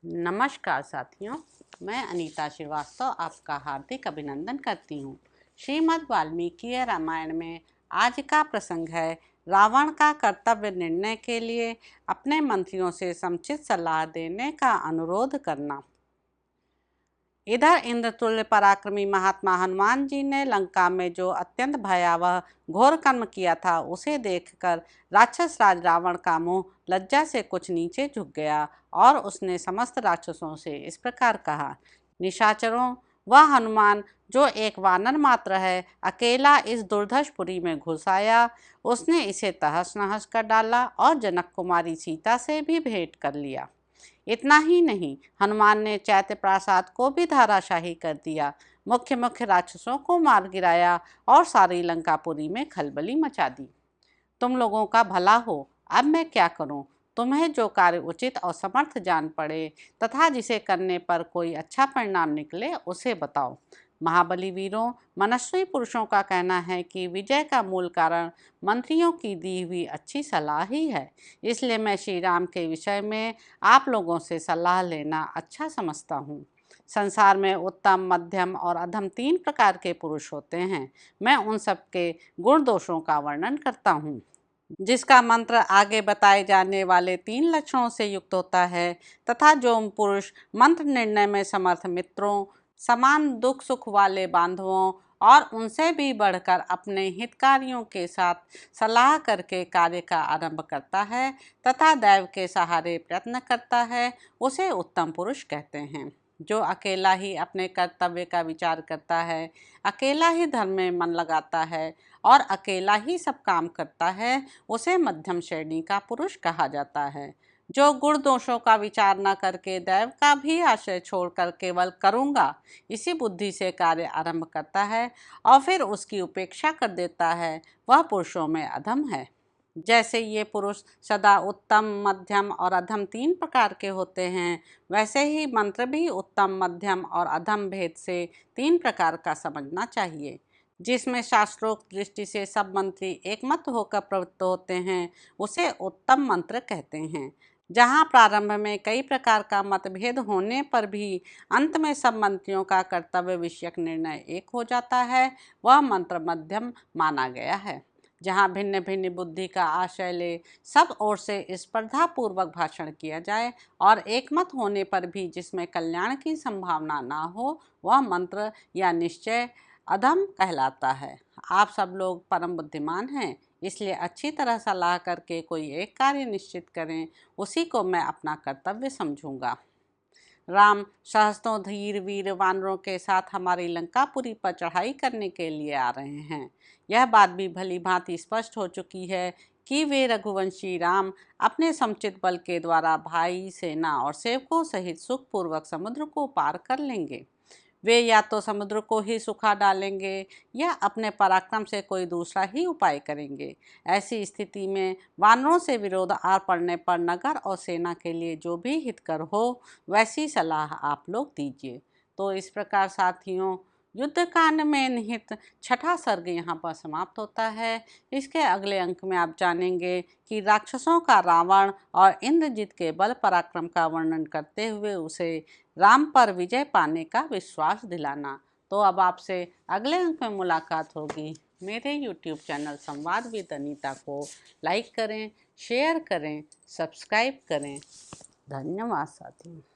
नमस्कार साथियों, मैं अनीता श्रीवास्तव आपका हार्दिक अभिनंदन करती हूँ। श्रीमद् वाल्मीकि रामायण में आज का प्रसंग है रावण का कर्तव्य निर्णय के लिए अपने मंत्रियों से समुचित सलाह देने का अनुरोध करना। इधर इंद्रतुल्य पराक्रमी महात्मा हनुमान जी ने लंका में जो अत्यंत भयावह घोर कर्म किया था, उसे देखकर राक्षस राज रावण का मुंह लज्जा से कुछ नीचे झुक गया और उसने समस्त राक्षसों से इस प्रकार कहा, निशाचरों, वह हनुमान जो एक वानर मात्र है, अकेला इस दुर्धर्षपुरी में घुस आया। उसने इसे तहस नहस कर डाला और जनक कुमारी सीता से भी भेंट कर लिया। इतना ही नहीं, हनुमान ने चैत्य प्रासाद को भी धराशाही कर दिया, मुख्य मुख्य राक्षसों को मार गिराया और सारी लंकापुरी में खलबली मचा दी। तुम लोगों का भला हो, अब मैं क्या करूं? तुम्हें जो कार्य उचित और समर्थ जान पड़े तथा जिसे करने पर कोई अच्छा परिणाम निकले, उसे बताओ। महाबली वीरों, मनस्वी पुरुषों का कहना है कि विजय का मूल कारण मंत्रियों की दी हुई अच्छी सलाह ही है। इसलिए मैं श्री राम के विषय में आप लोगों से सलाह लेना अच्छा समझता हूँ। संसार में उत्तम, मध्यम और अधम 3 प्रकार के पुरुष होते हैं। मैं उन सब के गुण दोषों का वर्णन करता हूँ। जिसका मंत्र आगे बताए जाने वाले 3 लक्षणों से युक्त होता है तथा जो पुरुष मंत्र निर्णय में समर्थ मित्रों, समान दुख सुख वाले बांधवों और उनसे भी बढ़कर अपने हितकारियों के साथ सलाह करके कार्य का आरंभ करता है तथा दैव के सहारे प्रयत्न करता है, उसे उत्तम पुरुष कहते हैं। जो अकेला ही अपने कर्तव्य का विचार करता है, अकेला ही धर्म में मन लगाता है और अकेला ही सब काम करता है, उसे मध्यम श्रेणी का पुरुष कहा जाता है। जो गुण दोषों का विचार न करके दैव का भी आश्रय छोड़कर केवल करूँगा इसी बुद्धि से कार्य आरंभ करता है और फिर उसकी उपेक्षा कर देता है, वह पुरुषों में अधम है। जैसे ये पुरुष सदा उत्तम, मध्यम और अधम 3 प्रकार के होते हैं, वैसे ही मंत्र भी उत्तम, मध्यम और अधम भेद से 3 प्रकार का समझना चाहिए। जिसमें शास्त्रोक्त दृष्टि से सब मंत्री एकमत होकर प्रवृत्त होते हैं, उसे उत्तम मंत्र कहते हैं। जहाँ प्रारंभ में कई प्रकार का मतभेद होने पर भी अंत में सब मंत्रियों का कर्तव्य विषयक निर्णय एक हो जाता है, वह मंत्र मध्यम माना गया है। जहाँ भिन्न भिन्न बुद्धि का आश्रय ले सब ओर से स्पर्धापूर्वक भाषण किया जाए और एकमत होने पर भी जिसमें कल्याण की संभावना ना हो, वह मंत्र या निश्चय अधम कहलाता है। आप सब लोग परम बुद्धिमान हैं, इसलिए अच्छी तरह सलाह करके कोई एक कार्य निश्चित करें, उसी को मैं अपना कर्तव्य समझूंगा। राम सहस्त्रों धीर वीर वानरों के साथ हमारी लंकापुरी पर चढ़ाई करने के लिए आ रहे हैं। यह बात भी भली भांति स्पष्ट हो चुकी है कि वे रघुवंशी राम अपने समुचित बल के द्वारा भाई, सेना और सेवकों सहित सुखपूर्वक समुद्र को पार कर लेंगे। वे या तो समुद्र को ही सुखा डालेंगे या अपने पराक्रम से कोई दूसरा ही उपाय करेंगे। ऐसी स्थिति में वानरों से विरोध आ पड़ने पर नगर और सेना के लिए जो भी हितकर हो, वैसी सलाह आप लोग दीजिए। तो इस प्रकार साथियों, युद्धकांड में निहित 6ठा सर्ग यहाँ पर समाप्त होता है। इसके अगले अंक में आप जानेंगे कि राक्षसों का रावण और इंद्रजित के बल पराक्रम का वर्णन करते हुए उसे राम पर विजय पाने का विश्वास दिलाना। तो अब आपसे अगले अंक में मुलाकात होगी। मेरे YouTube चैनल संवाद विद अनीता को लाइक करें, शेयर करें, सब्सक्राइब करें। धन्यवाद साथियों।